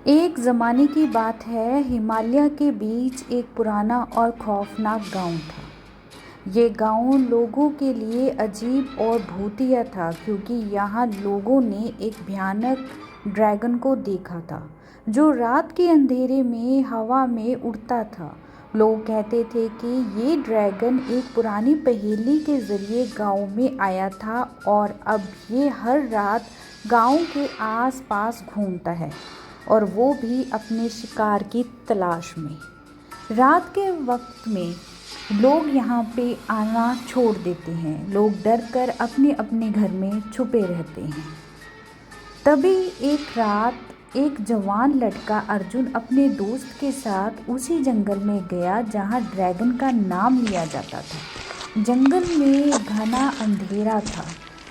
एक ज़माने की बात है, हिमालय के बीच एक पुराना और खौफनाक गांव था। ये गांव लोगों के लिए अजीब और भूतिया था क्योंकि यहाँ लोगों ने एक भयानक ड्रैगन को देखा था जो रात के अंधेरे में हवा में उड़ता था। लोग कहते थे कि ये ड्रैगन एक पुरानी पहेली के ज़रिए गांव में आया था और अब ये हर रात गांव के आस-पास घूमता है और वो भी अपने शिकार की तलाश में। रात के वक्त में लोग यहाँ पे आना छोड़ देते हैं। लोग डर कर अपने अपने घर में छुपे रहते हैं। तभी एक रात एक जवान लड़का अर्जुन अपने दोस्त के साथ उसी जंगल में गया जहाँ ड्रैगन का नाम लिया जाता था। जंगल में घना अंधेरा था,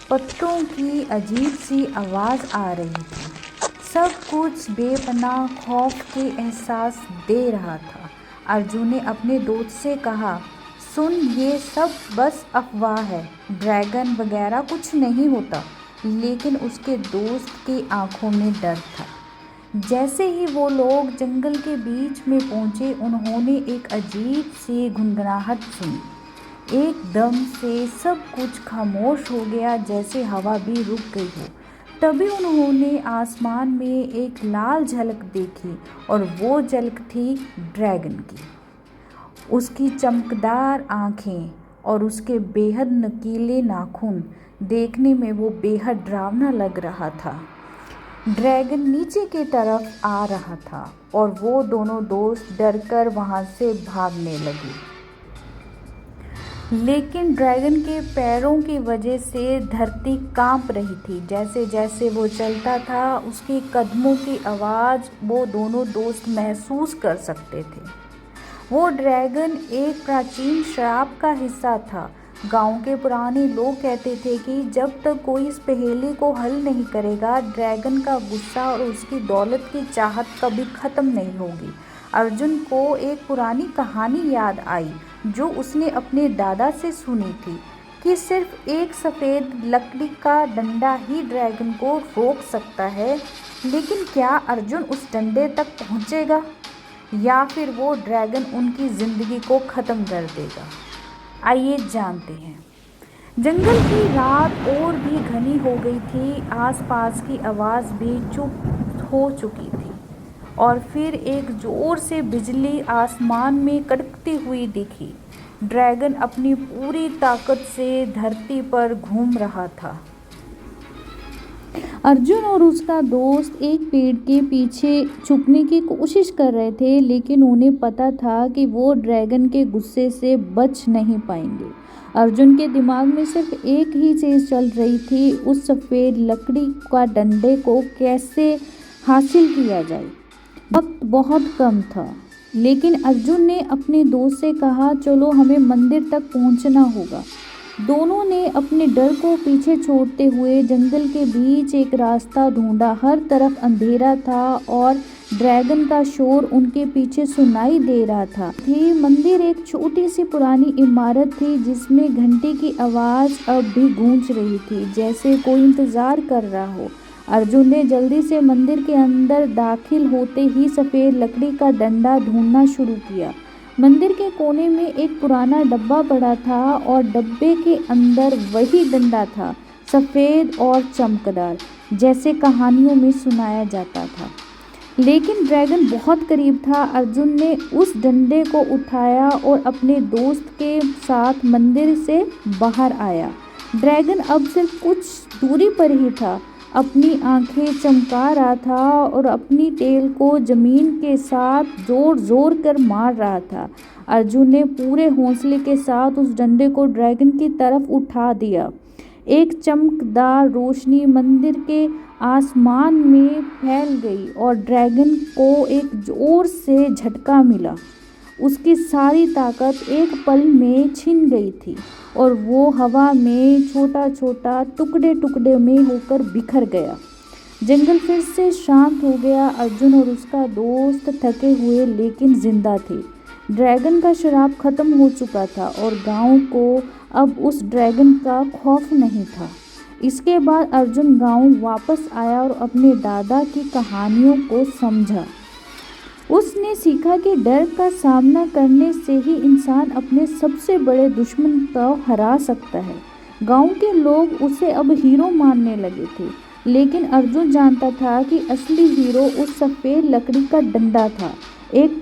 पत्तों की अजीब सी आवाज़ आ रही थी। सब कुछ बेपनाह खौफ के एहसास दे रहा था। अर्जुन ने अपने दोस्त से कहा, सुन, ये सब बस अफवाह है, ड्रैगन वगैरह कुछ नहीं होता। लेकिन उसके दोस्त की आंखों में डर था। जैसे ही वो लोग जंगल के बीच में पहुंचे, उन्होंने एक अजीब सी गुनगुनाहट सुनी। एकदम से सब कुछ खामोश हो गया, जैसे हवा भी रुक गई हो। तभी उन्होंने आसमान में एक लाल झलक देखी और वो झलक थी ड्रैगन की। उसकी चमकदार आँखें और उसके बेहद नुकीले नाखून देखने में वो बेहद डरावना लग रहा था। ड्रैगन नीचे की तरफ आ रहा था और वो दोनों दोस्त डरकर वहाँ से भागने लगे। लेकिन ड्रैगन के पैरों की वजह से धरती कांप रही थी। जैसे जैसे वो चलता था, उसके कदमों की आवाज़ वो दोनों दोस्त महसूस कर सकते थे। वो ड्रैगन एक प्राचीन श्राप का हिस्सा था। गांव के पुराने लोग कहते थे कि जब तक कोई इस पहेली को हल नहीं करेगा, ड्रैगन का गुस्सा और उसकी दौलत की चाहत कभी ख़त्म नहीं होगी। अर्जुन को एक पुरानी कहानी याद आई जो उसने अपने दादा से सुनी थी कि सिर्फ एक सफ़ेद लकड़ी का डंडा ही ड्रैगन को रोक सकता है। लेकिन क्या अर्जुन उस डंडे तक पहुंचेगा या फिर वो ड्रैगन उनकी ज़िंदगी को ख़त्म कर देगा? आइए जानते हैं। जंगल की रात और भी घनी हो गई थी। आसपास की आवाज़ भी चुप हो चुकी थी और फिर एक ज़ोर से बिजली आसमान में कड़कती हुई दिखी। ड्रैगन अपनी पूरी ताकत से धरती पर घूम रहा था। अर्जुन और उसका दोस्त एक पेड़ के पीछे छुपने की कोशिश कर रहे थे, लेकिन उन्हें पता था कि वो ड्रैगन के गुस्से से बच नहीं पाएंगे। अर्जुन के दिमाग में सिर्फ एक ही चीज़ चल रही थी, उस सफ़ेद लकड़ी का डंडे को कैसे हासिल किया जाए। वक्त बहुत कम था, लेकिन अर्जुन ने अपने दोस्त से कहा, चलो हमें मंदिर तक पहुंचना होगा। दोनों ने अपने डर को पीछे छोड़ते हुए जंगल के बीच एक रास्ता ढूंढा। हर तरफ अंधेरा था और ड्रैगन का शोर उनके पीछे सुनाई दे रहा था। मंदिर एक छोटी सी पुरानी इमारत थी जिसमें घंटी की आवाज़ अब भी गूंज रही थी, जैसे कोई इंतज़ार कर रहा हो। अर्जुन ने जल्दी से मंदिर के अंदर दाखिल होते ही सफ़ेद लकड़ी का डंडा ढूंढना शुरू किया। मंदिर के कोने में एक पुराना डब्बा पड़ा था और डब्बे के अंदर वही डंडा था, सफ़ेद और चमकदार, जैसे कहानियों में सुनाया जाता था। लेकिन ड्रैगन बहुत करीब था। अर्जुन ने उस डंडे को उठाया और अपने दोस्त के साथ मंदिर से बाहर आया। ड्रैगन अब सिर्फ कुछ दूरी पर ही था, अपनी आंखें चमका रहा था और अपनी टेल को ज़मीन के साथ जोर जोर कर मार रहा था। अर्जुन ने पूरे हौसले के साथ उस डंडे को ड्रैगन की तरफ उठा दिया। एक चमकदार रोशनी मंदिर के आसमान में फैल गई और ड्रैगन को एक जोर से झटका मिला। उसकी सारी ताकत एक पल में छिन गई थी और वो हवा में छोटा छोटा टुकड़े टुकड़े में होकर बिखर गया। जंगल फिर से शांत हो गया। अर्जुन और उसका दोस्त थके हुए लेकिन जिंदा थे। ड्रैगन का श्राप खत्म हो चुका था और गांव को अब उस ड्रैगन का खौफ नहीं था। इसके बाद अर्जुन गांव वापस आया और अपने दादा की कहानियों को समझा। उसने सीखा कि डर का सामना करने से ही इंसान अपने सबसे बड़े दुश्मन को हरा सकता है। गांव के लोग उसे अब हीरो मानने लगे थे, लेकिन अर्जुन जानता था कि असली हीरो उस सफ़ेद लकड़ी का डंडा था। एक